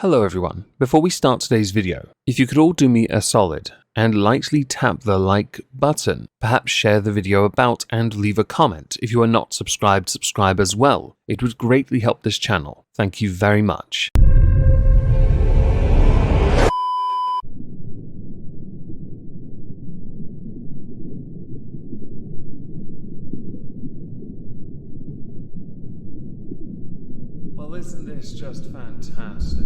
Hello everyone. Before we start today's video, if you could all do me a solid and lightly tap the like button, perhaps share the video about and leave a comment. If you are not subscribed, subscribe as well. It would greatly help this channel. Thank you very much. Well, isn't this just fantastic?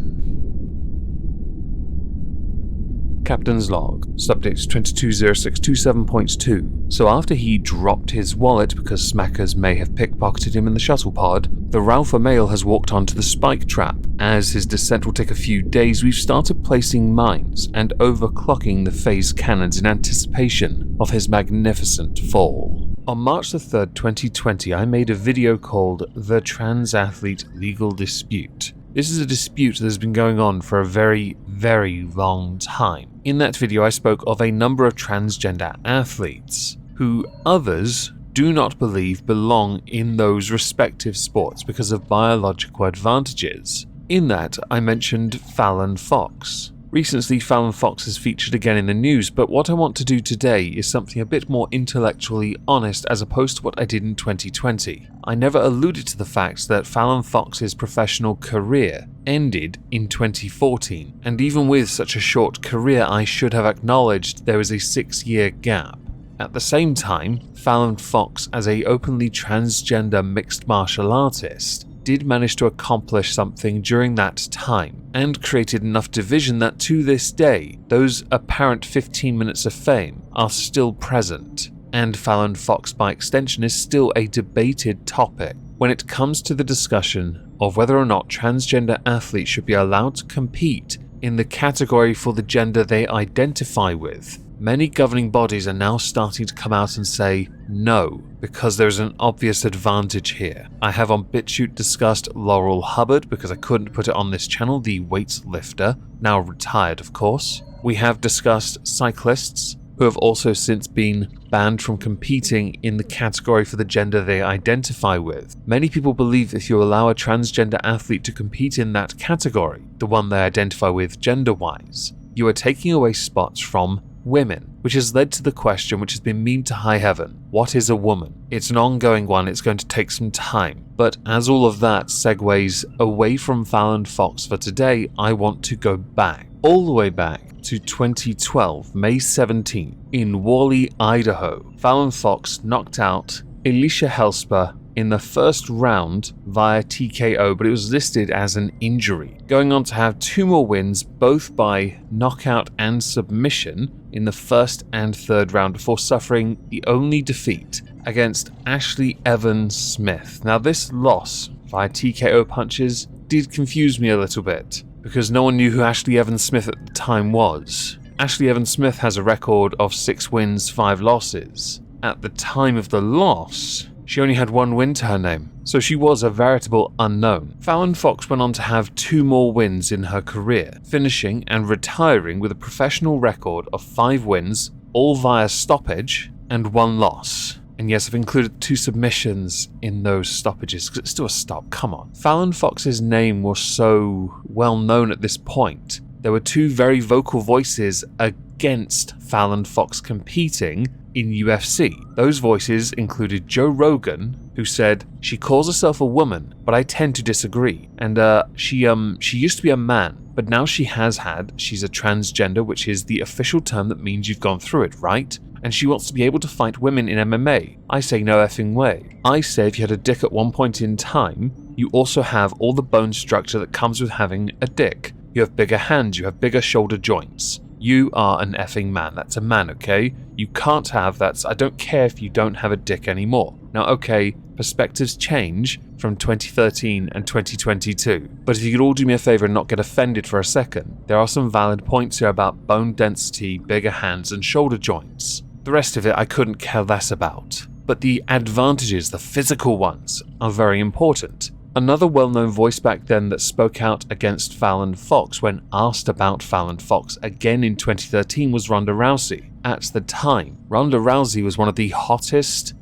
Captain's log, subject 220627.2. So after he dropped his wallet because smackers may have pickpocketed him in the shuttle pod, the Ralpha male has walked onto the spike trap. As his descent will take a few days, we've started placing mines and overclocking the phase cannons in anticipation of his magnificent fall. On March the 3rd, 2020, I made a video called The Trans Athlete Legal Dispute. This is a dispute that has been going on for a very, very long time. In that video, I spoke of a number of transgender athletes who others do not believe belong in those respective sports because of biological advantages. In that, I mentioned Fallon Fox. Recently, Fallon Fox is featured again in the news, but what I want to do today is something a bit more intellectually honest as opposed to what I did in 2020. I never alluded to the fact that Fallon Fox's professional career ended in 2014, and even with such a short career, I should have acknowledged there was a 6-year gap. At the same time, Fallon Fox, as a openly transgender mixed martial artist, did manage to accomplish something during that time and created enough division that to this day, those apparent 15 minutes of fame are still present, and Fallon Fox by extension is still a debated topic when it comes to the discussion of whether or not transgender athletes should be allowed to compete in the category for the gender they identify with. Many governing bodies are now starting to come out and say no, because there's an obvious advantage here. I have on BitChute discussed Laurel Hubbard, because I couldn't put it on this channel, the weightlifter, now retired of course. We have discussed cyclists, who have also since been banned from competing in the category for the gender they identify with. Many people believe if you allow a transgender athlete to compete in that category, the one they identify with gender-wise, you are taking away spots from women, which has led to the question which has been memed to high heaven: what is a woman? It's an ongoing one, it's going to take some time. But as all of that segues away from Fallon Fox for today, I want to go back, all the way back to 2012, May 17th, in Wally, Idaho. Fallon Fox knocked out Ellishka in the first round via TKO, but it was listed as an injury, going on to have 2 more wins, both by knockout and submission, in the first and third round before suffering the only defeat against Alexlbnz Smith. Now this loss via TKO punches did confuse me a little bit, because no one knew who Alexlbnz Smith at the time was. Alexlbnz Smith has a record of 6 wins, 5 losses. At the time of the loss, she only had 1 win to her name, so she was a veritable unknown. Fallon Fox went on to have 2 more wins in her career, finishing and retiring with a professional record of 5 wins, all via stoppage, and 1 loss. And yes, I've included 2 submissions in those stoppages, because it's still a stop, come on. Fallon Fox's name was so well known at this point. There were 2 very vocal voices against Fallon Fox competing in UFC. Those voices included Joe Rogan, who said, "She calls herself a woman, but I tend to disagree. And she used to be a man, but now she's a transgender, which is the official term that means you've gone through it, right? And she wants to be able to fight women in MMA. I say no effing way. I say if you had a dick at one point in time, you also have all the bone structure that comes with having a dick. You have bigger hands, you have bigger shoulder joints. You are an effing man. That's a man, okay? You can't have that. I don't care if you don't have a dick anymore." Now, okay, perspectives change from 2013 and 2022. But if you could all do me a favor and not get offended for a second, there are some valid points here about bone density, bigger hands, and shoulder joints. The rest of it I couldn't care less about. But the advantages, the physical ones, are very important. Another well-known voice back then that spoke out against Fallon Fox when asked about Fallon Fox again in 2013 was Ronda Rousey. At the time, Ronda Rousey was one of the hottest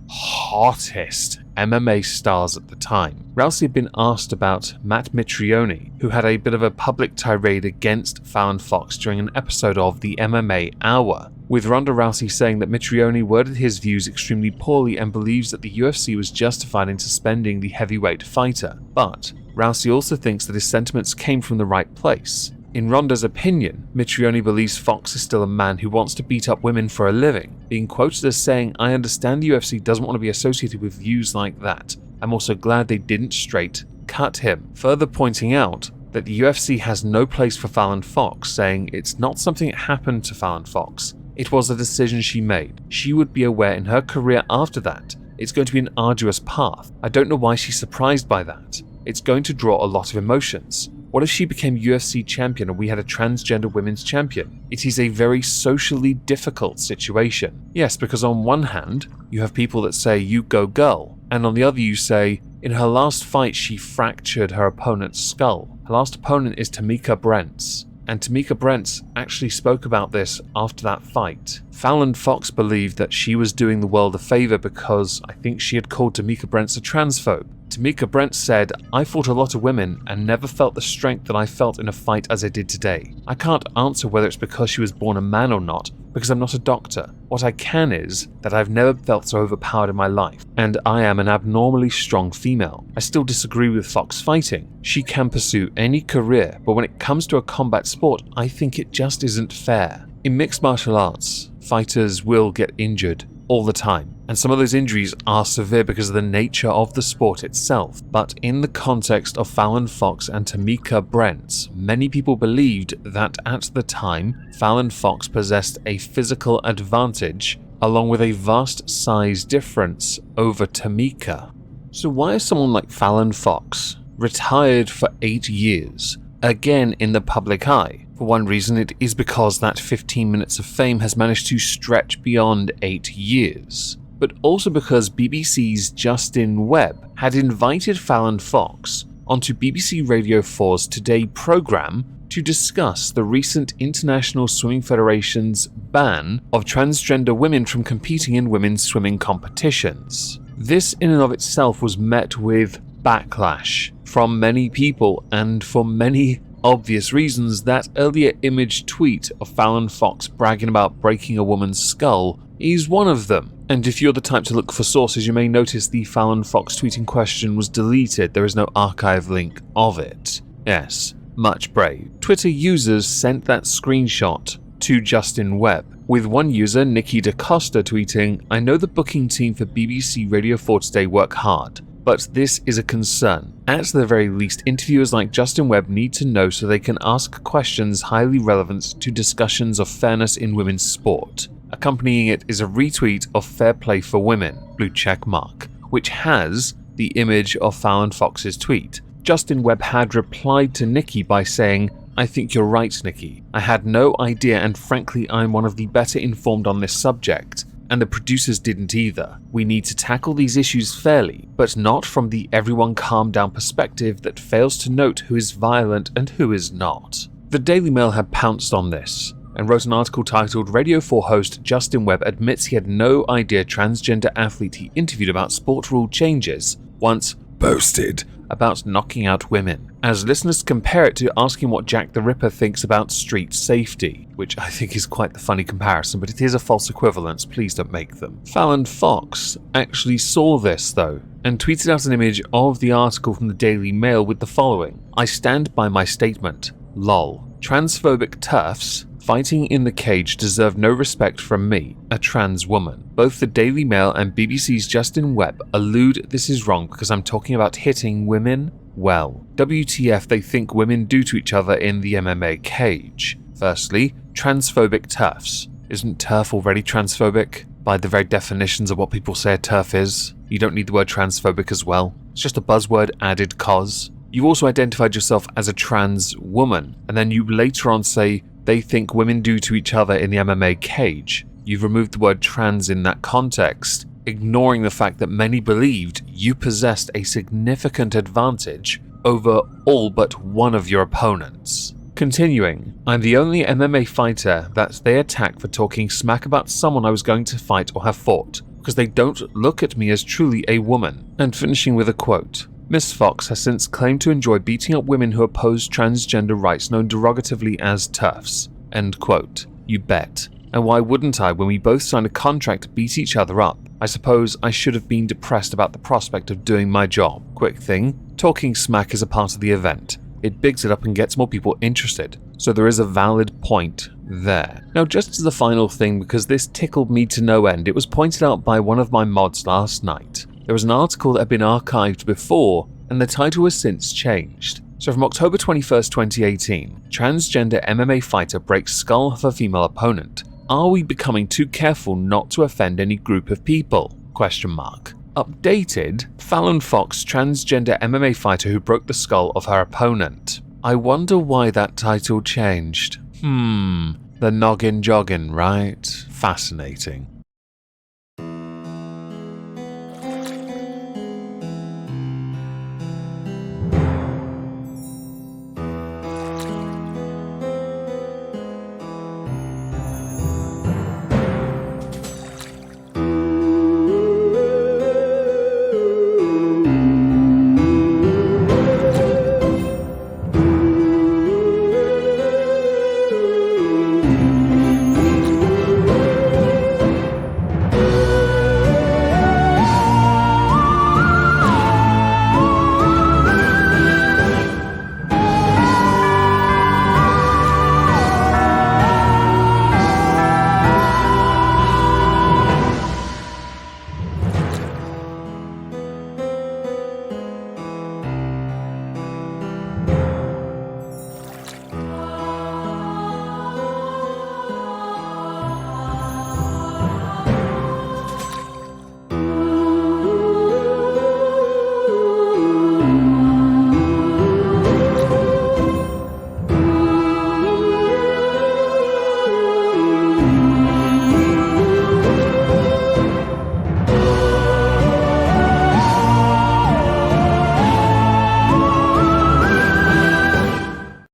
MMA stars at the time. Rousey had been asked about Matt Mitrione, who had a bit of a public tirade against Fallon Fox during an episode of the MMA Hour, with Ronda Rousey saying that Mitrione worded his views extremely poorly and believes that the UFC was justified in suspending the heavyweight fighter. But Rousey also thinks that his sentiments came from the right place. In Ronda's opinion, Mitrione believes Fox is still a man who wants to beat up women for a living, being quoted as saying, "I understand the UFC doesn't want to be associated with views like that. I'm also glad they didn't straight cut him," further pointing out that the UFC has no place for Fallon Fox, saying it's not something that happened to Fallon Fox. It was a decision she made. She would be aware in her career after that it's going to be an arduous path. I don't know why she's surprised by that. It's going to draw a lot of emotions. What if she became UFC champion and we had a transgender women's champion? It is a very socially difficult situation. Yes, because on one hand, you have people that say, "You go girl," and on the other you say, "In her last fight she fractured her opponent's skull." Her last opponent is Tamika Brents, and Tamika Brents actually spoke about this after that fight. Fallon Fox believed that she was doing the world a favor because I think she had called Tamika Brents a transphobe. Tamika Brent said, "I fought a lot of women and never felt the strength that I felt in a fight as I did today. I can't answer whether it's because she was born a man or not, because I'm not a doctor. What I can is that I've never felt so overpowered in my life, and I am an abnormally strong female. I still disagree with Fox fighting. She can pursue any career, but when it comes to a combat sport, I think it just isn't fair." In mixed martial arts, fighters will get injured all the time, and some of those injuries are severe because of the nature of the sport itself. But in the context of Fallon Fox and Tamika Brents, many people believed that at the time, Fallon Fox possessed a physical advantage along with a vast size difference over Tamika. So why is someone like Fallon Fox retired for 8 years, again in the public eye? For one reason, it is because that 15 minutes of fame has managed to stretch beyond 8 years. But also because BBC's Justin Webb had invited Fallon Fox onto BBC Radio 4's Today programme to discuss the recent International Swimming Federation's ban of transgender women from competing in women's swimming competitions. This in and of itself was met with backlash from many people, and for many obvious reasons. That earlier image tweet of Fallon Fox bragging about breaking a woman's skull is one of them. And if you're the type to look for sources, you may notice the Fallon Fox tweet in question was deleted. There is no archive link of it. Yes, much brave. Twitter users sent that screenshot to Justin Webb, with one user, Nikki DaCosta, tweeting, "I know the booking team for BBC Radio 4 Today work hard, but this is a concern. At the very least, interviewers like Justin Webb need to know so they can ask questions highly relevant to discussions of fairness in women's sport." Accompanying it is a retweet of Fair Play for Women, blue check mark, which has the image of Fallon Fox's tweet. Justin Webb had replied to Nikki by saying, "I think you're right, Nikki. I had no idea, and frankly I'm one of the better informed on this subject. And the producers didn't either. We need to tackle these issues fairly, but not from the everyone calm down perspective that fails to note who is violent and who is not." The Daily Mail had pounced on this and wrote an article titled "Radio 4 host Justin Webb admits he had no idea transgender athlete he interviewed about sport rule changes once boasted about knocking out women," as listeners compare it to asking what Jack the Ripper thinks about street safety, which I think is quite the funny comparison, but it is a false equivalence, please don't make them. Fallon Fox actually saw this though, and tweeted out an image of the article from the Daily Mail with the following: "I stand by my statement. Lol. Transphobic TERFs fighting in the cage deserve no respect from me, a trans woman." Both the Daily Mail and BBC's Justin Webb allude this is wrong because I'm talking about hitting women. Well, WTF they think women do to each other in the MMA cage. Firstly, transphobic TERFs. Isn't TERF already transphobic? By the very definitions of what people say a TERF is, you don't need the word transphobic as well. It's just a buzzword added cause. You also identified yourself as a trans woman, and then you later on say they think women do to each other in the MMA cage. You've removed the word trans in that context, ignoring the fact that many believed you possessed a significant advantage over all but one of your opponents. Continuing, "I'm the only MMA fighter that they attack for talking smack about someone I was going to fight or have fought, because they don't look at me as truly a woman. And finishing with a quote. Miss Fox has since claimed to enjoy beating up women who oppose transgender rights known derogatively as TERFs. End quote. You bet. And why wouldn't I when we both signed a contract to beat each other up? I suppose I should have been depressed about the prospect of doing my job. Quick thing, talking smack is a part of the event. It bigs it up and gets more people interested. So there is a valid point there. Now just as the final thing, because this tickled me to no end, it was pointed out by one of my mods last night. There was an article that had been archived before, and the title has since changed. So from October 21st, 2018, transgender MMA fighter breaks skull of a female opponent. Are we becoming too careful not to offend any group of people? Question mark. Updated, Fallon Fox transgender MMA fighter who broke the skull of her opponent. I wonder why that title changed. The noggin joggin', right? Fascinating.